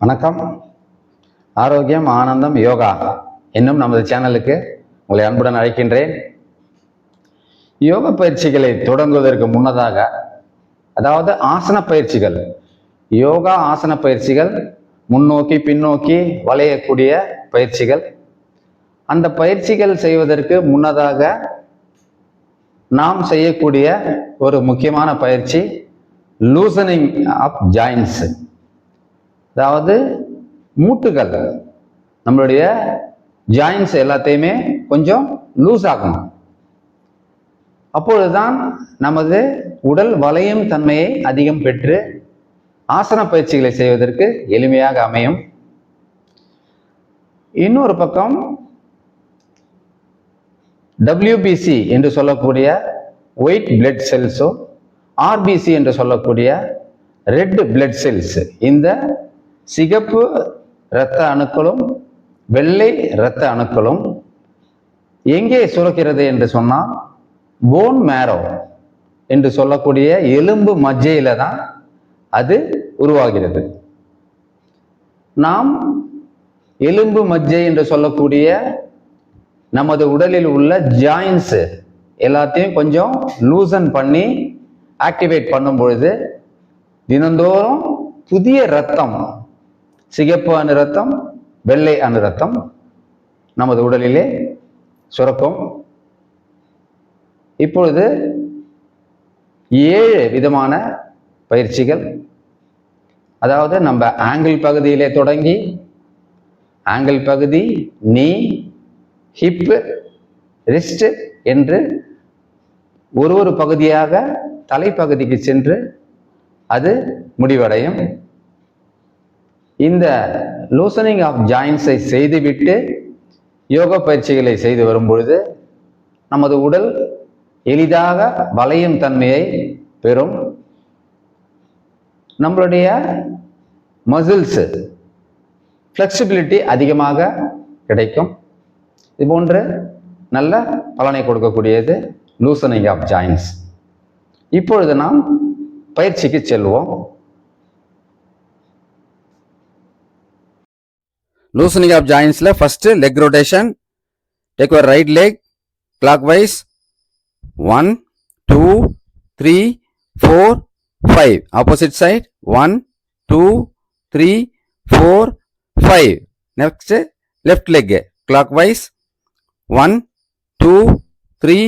வணக்கம். ஆரோக்கியம் ஆனந்தம் யோகா என்னும் நமது சேனலுக்கு உங்களை அன்புடன் அழைக்கின்றேன். யோக பயிற்சிகளை தொடங்குவதற்கு முன்னதாக, அதாவது ஆசன பயிற்சிகள், யோகா ஆசன பயிற்சிகள், முன்னோக்கி பின்னோக்கி வளையக்கூடிய பயிற்சிகள், அந்த பயிற்சிகள் செய்வதற்கு முன்னதாக நாம் செய்யக்கூடிய ஒரு முக்கியமான பயிற்சி லூசனிங் ஆஃப் ஜாயின்ஸ். அதாவது மூட்டுகள், நம்மளுடைய ஜாயின்ஸ் எல்லாத்தையுமே கொஞ்சம் லூஸ் ஆகணும். அப்பொழுதுதான் நமது உடல் வளையும் தன்மையை அதிகம் பெற்று ஆசன பயிற்சிகளை செய்வதற்கு எளிமையாக அமையும். இன்னொரு பக்கம் WBC என்று சொல்லக்கூடிய ஒயிட் பிளட் செல்ஸோ, RBC என்று சொல்லக்கூடிய ரெட் பிளட் செல்ஸ், இந்த சிகப்பு இரத்த அணுக்களும் வெள்ளை இரத்த அணுக்களும் எங்கே சுரக்கிறது என்று சொன்னால் போன் மேரோ என்று சொல்லக்கூடிய எலும்பு மஜ்ஜையில தான் அது உருவாகிறது. நாம் எலும்பு மஜ்ஜை என்று சொல்லக்கூடிய நமது உடலில் உள்ள ஜாயின்ஸ் எல்லாத்தையும் கொஞ்சம் லூசன் பண்ணி ஆக்டிவேட் பண்ணும் பொழுது தினந்தோறும் புதிய ரத்தம், சிகப்பு அணு ரத்தம், வெள்ளை அணு ரத்தம் நமது உடலிலே சுரக்கும். இப்பொழுது 7 விதமான பயிற்சிகள், அதாவது நம்ம ஆங்கிள் பகுதியிலே தொடங்கி ஆங்கிள் பகுதி, நீ, ஹிப், ரிஸ்ட் என்று ஒரு பகுதியாக தலைப்பகுதிக்கு சென்று அது முடிவடையும். இந்த லூசனிங் ஆஃப் ஜாயின்ஸை செய்துவிட்டு யோகா பயிற்சிகளை செய்து வரும் பொழுது நமது உடல் எளிதாக வளையும் தன்மையை பெறும். நம்மளுடைய மசில்ஸ் ஃப்ளெக்சிபிலிட்டி அதிகமாக கிடைக்கும். இது போன்று நல்ல பலனை கொடுக்கக்கூடியது லூசனிங் ஆஃப் ஜாயின்ஸ். இப்பொழுது நாம் பயிற்சிக்கு செல்வோம். Loosening of joints la first leg rotation. Take your right leg clockwise. 1 2 3 4 5. Opposite side. 1 2 3 4 5. Next left leg clockwise. 1 2 3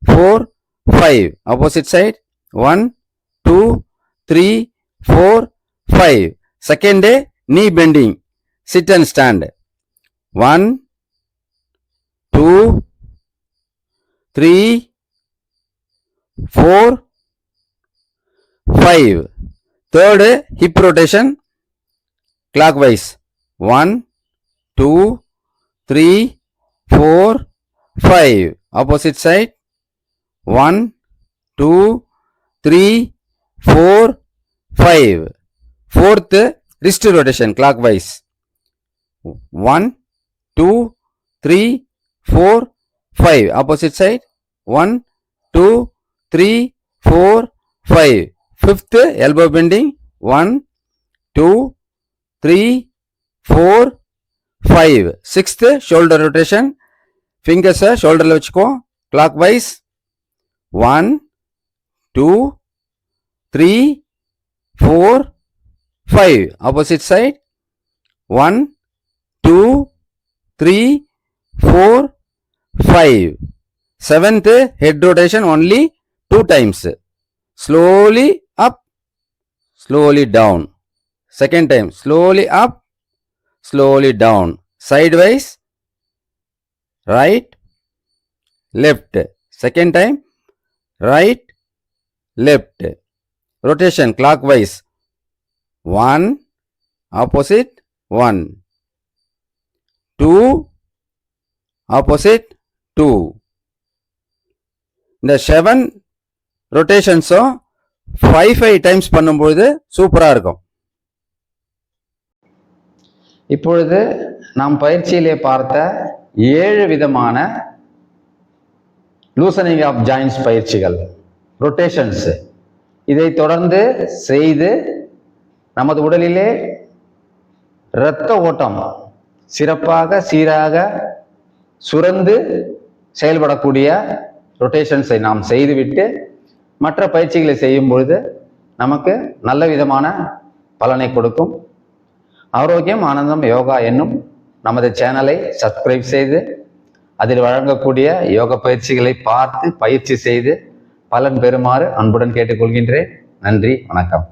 4 5. Opposite side. 1 2 3 4 5. Second knee bending. Sit and stand. 1 2 3 4 5. Third hip rotation clockwise. 1 2 3 4 5. Opposite side. 1 2 3 4 5. Fourth wrist rotation clockwise. 1 2 3 4 5. Opposite side. 1 2 3 4 5. Fifth elbow bending. 1 2 3 4 5. Sixth shoulder rotation. Fingers shoulder la vechko clockwise. 1 2 3 4 5. Opposite side. 1 2 3 4 5. Seventh head rotation only 2 times. Slowly up, slowly down. Second time slowly up, slowly down. Sideways, right, left. Second time right, left. Rotation clockwise. 1 opposite 1. 2 opposite 2. இந்த 7 ரொட்டேஷன்ஸும் 5 times பண்ணும்போது சூப்பராக இருக்கும். இப்பொழுது நாம் பயிற்சியிலே பார்த்த 7 விதமான loosening of joints பயிற்சிகள், rotations, இதை தொடர்ந்து செய்து நமது உடலிலே இரத்த ஓட்டம் சிறப்பாக சீராக சுரந்து செயல்படக்கூடிய ரொட்டேஷன்ஸை நாம் செய்துவிட்டு மற்ற பயிற்சிகளை செய்யும் பொழுது நமக்கு நல்ல விதமான பலனை கொடுக்கும். ஆரோக்கியம் ஆனந்தம் யோகா என்னும் நமது சேனலை சப்ஸ்கிரைப் செய்து அதில் வழங்கக்கூடிய யோக பயிற்சிகளை பார்த்து பயிற்சி செய்து பலன் பெறுமாறு அன்புடன் கேட்டுக்கொள்கின்றேன். நன்றி, வணக்கம்.